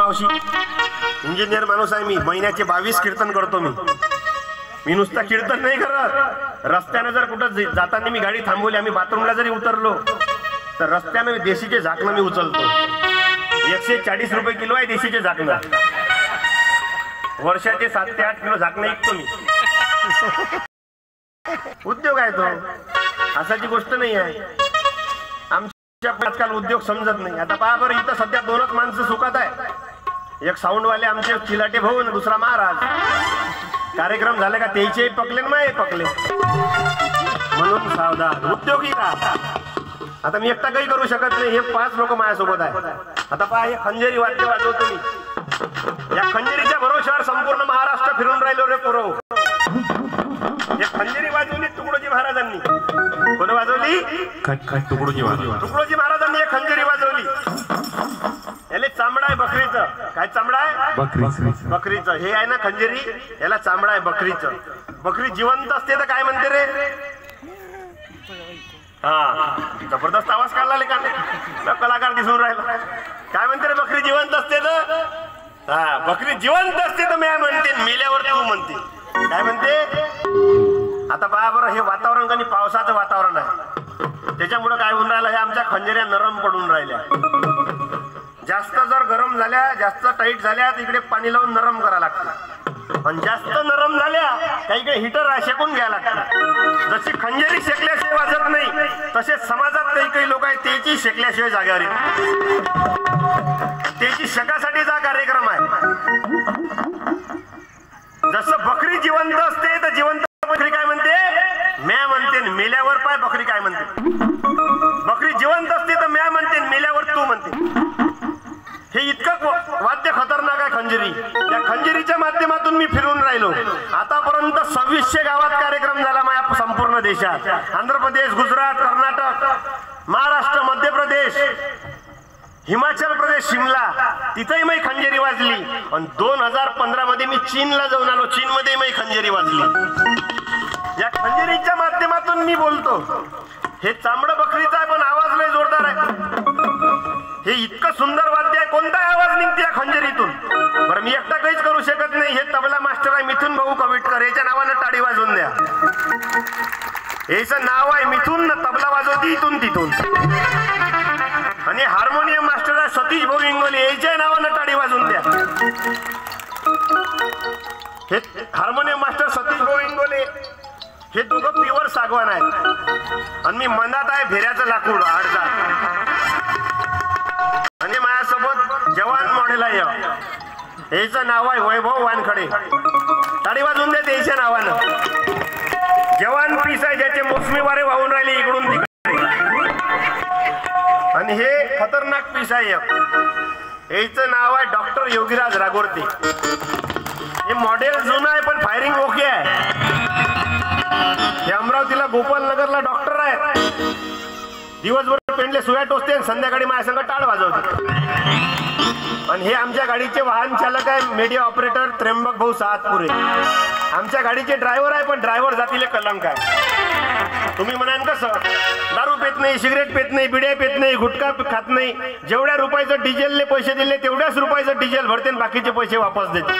मावशी, इंजिनियर माणूस आहे मी, महिन्याचे 22 कीर्तन करतो मी नुसता कीर्तन नाही करत, रस्त्याने जर कुठं जाताना मी गाडी थांबवली, आम्ही बाथरूमला जरी उतरलो तर रस्त्याने देशीचे झाकणं मी उचलतो. 140 रुपये किलो आहे देशीचे झाकणं. वर्षाचे 7 ते 8 किलो झाकणं विकतो मी. उद्योग आहे तो, असाची गोष्ट नाही आहे. आमच्या आजकाल उद्योग समजत नाही. आता पहा बरं, इथं सध्या 2च माणसं सुखात आहे. एक साऊंडवाले आमचे चिलाटे भाऊ आणि दुसरा महाराज. कार्यक्रम झाले का त्याचे पकले ना माये पकले, म्हणून सावधान. उद्योगी का आता मी एकटा काही करू शकत नाही. हे 5 लोक माझ्यासोबत आहे. आता पहा, हे खंजेरी वाद्य वाजवतो मी. या खंजेरीच्या भरोश्यावर संपूर्ण महाराष्ट्र फिरून राहिलो रे पोरो. हे खंजेरी वाजवली तुकडोजी महाराजांनी. कोण वाजवली? तुकडोजी महाराजांनी हे खंजेरी वाजवली. याला चामडा आहे बकरीचं. काय चामडा आहे? बकरीचं. हे आहे ना खंजेरी, याला चामडा आहे बकरीचं. बकरी जिवंत असते तर काय म्हणते रे? हा, जबरदस्त आवाज काढला लेका, कलाकार दिसून राहिला. काय म्हणते रे? बकरी जिवंत असते तर? हा, बकरी जिवंत असते तर मी म्हणते, मेल्यावर तू म्हणते. काय म्हणते? आता पहा बरं, हे वातावरण आणि पावसाचं वातावरण आहे, त्याच्यामुळे काय होऊन राहिलं, हे आमच्या खंजेऱ्या नरम पडून राहिल्या. जास्त जर गरम झाल्या, जास्त टाईट झाल्या, तिकडे पाणी लावून नरम करा लागतं. पण जास्त नरम झाल्या काही इकडे हिटर शेकून घ्यायला लागतं. जशी खंजेरी शेकल्याशिवाय वाजत नाही, तसेच समाजात काही लोक आहेत त्याची शेकल्याशिवाय जागेवर येत. त्याची शेकासाठीचा कार्यक्रम आहे. जसं बकरी जिवंत असते तर जिवंत बकरी काय म्हणते? म्या म्हणते. मेल्यावर पाय बकरी काय म्हणते? बकरी जिवंत असते तर म्या म्हणते, मेल्यावर तू म्हणते. हे इतकं वाद्य खतरनाक आहे खंजेरी. या खंजेरीच्या माध्यमातून मी फिरून राहिलो. आतापर्यंत 2600 गावात कार्यक्रम झाला माझ्या संपूर्ण देशात. आंध्र प्रदेश, गुजरात, कर्नाटक, महाराष्ट्र, मध्य प्रदेश, हिमाचल प्रदेश, शिमला, तिथेही मी खंजेरी वाजली. आणि 2015 मध्ये मी चीनला जाऊन आलो. चीनमध्ये मी खंजेरी वाजली. या खंजेरीच्या माध्यमातून मी बोलतो. हे चामडं बकरीचं आहे पण आवाज लय जोरदार आहे. हे इतकं सुंदर वाद्य आहे, कोणता आवाज निघते या खंजेरीतून? बरं, मी एकटा काहीच करू शकत नाही. हे तबला मास्टर आहे मिथुन भाऊ कविटकर, याच्या नावानं टाळी वाजवून द्या. याचं नाव आहे मिथुन, तबला वाजवते इथून तिथून. आणि हार्मोनियम मास्टर आहे सतीश भाऊ इंगोले, याच्या नावानं टाळी वाजवून द्या. हे हार्मोनियम मास्टर सतीश भाऊ इंगोले, हे दोघं प्युअर सागवान आहेत. आणि मी मनात आहे भेऱ्याचं लाकूड आडजा. आणि माझ्यासोबत जवान मॉडेल आहे, याचं नाव आहे वैभव वानखडे. टाळी वाजवून द्या त्याच्या नावानं. जवान पीस आहे ज्याचे मोसमी वारे वाहून राहिले इकडून तिकडे. आणि हे खतरनाक पीस आहे, याचं नाव आहे डॉक्टर योगीराज रागोरते. हे मॉडेल जुनं आहे पण फायरिंग ओके आहे. हे अमरावतीला गोपालनगरला डॉक्टर आहे. दिवसभर पेंडले सुया टोचते, संध्याकाळी माझ्या संग टाळ वाजवते. आणि हे आमच्या गाडीचे वाहन चालक आहे मीडिया ऑपरेटर त्र्यंबक भाऊ सातपुरे. आमच्या गाडीचे ड्रायव्हर आहे पण ड्रायव्हर जातीले कलंक आहे. तुम्ही म्हणाल कसं? दारू पेत नाही, सिगरेट पेत नाही, बिड्या पेत नाही, गुटखा खात नाही. जेवढ्या रुपयाचं डिझेलने पैसे दिले तेवढ्याच रुपयाचं डिझेल भरते आणि बाकीचे पैसे वापस देते.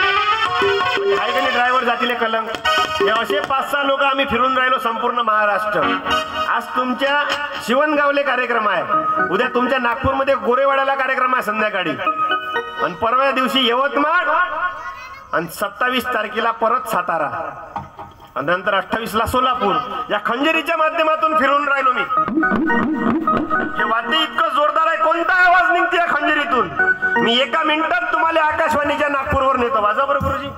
ड्रायव्हर जातीले कलंक. हे असे 5-6 लोक आम्ही फिरून राहिलो संपूर्ण महाराष्ट्र. आज तुमच्या शिवणगावले कार्यक्रम आहे, उद्या तुमच्या नागपूरमध्ये गोरेवाड्याला कार्यक्रम आहे संध्याकाळी, आणि परवा दिवशी यवतमाळ, आणि 27 तारखेला परत सातारा, आणि नंतर 28 ला सोलापूर. या खंजेरीच्या माध्यमातून फिरून राहिलो मी. हे वाद्य इतकं जोरदार आहे, कोणता आवाज निघते या खंजेरीतून? मी एका मिनिटात तुम्हाला आकाशवाणीच्या नागपूरवर नेतो. वाजा बरं गुरुजी.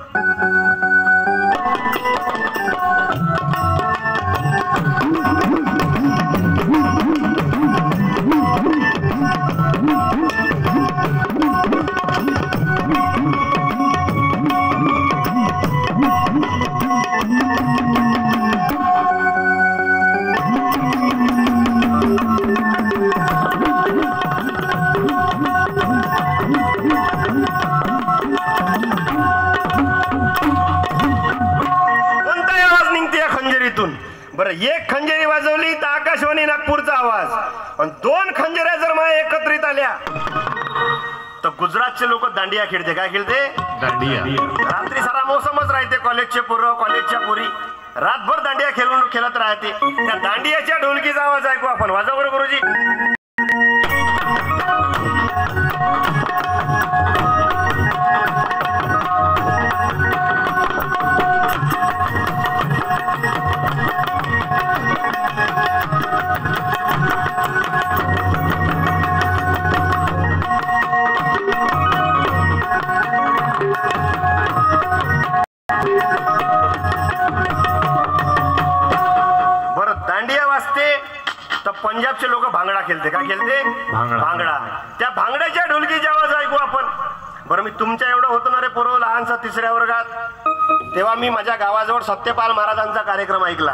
बरं, एक खंजेरी वाजवली तर आकाशवाणी नागपूरचा आवाज, आणि 2 खंजेऱ्या जर मला एकत्रित आल्या तर गुजरातचे लोक दांडिया खेळते. काय खेळते? दांडिया. रात्री सारा मोसमच राहते. कॉलेजचे पोरं कॉलेजच्या पोरी रातभर दांडिया खेळत राहते. त्या दांडियाच्या ढोलकीचा आवाज ऐकू आपण. वाजवा बरं गुरुजी. पंजाबचे लोक भांगडा खेळते. काय खेळते? भांगडा. त्या भांगड्याच्या ढोलकीची आवाज ऐकू आपण. बरं, मी तुमच्या एवढं होतो ना रे पोरं, लहानसा 3ऱ्या वर्गात, तेव्हा मी माझ्या गावाजवळ सत्यपाल महाराजांचा कार्यक्रम ऐकला.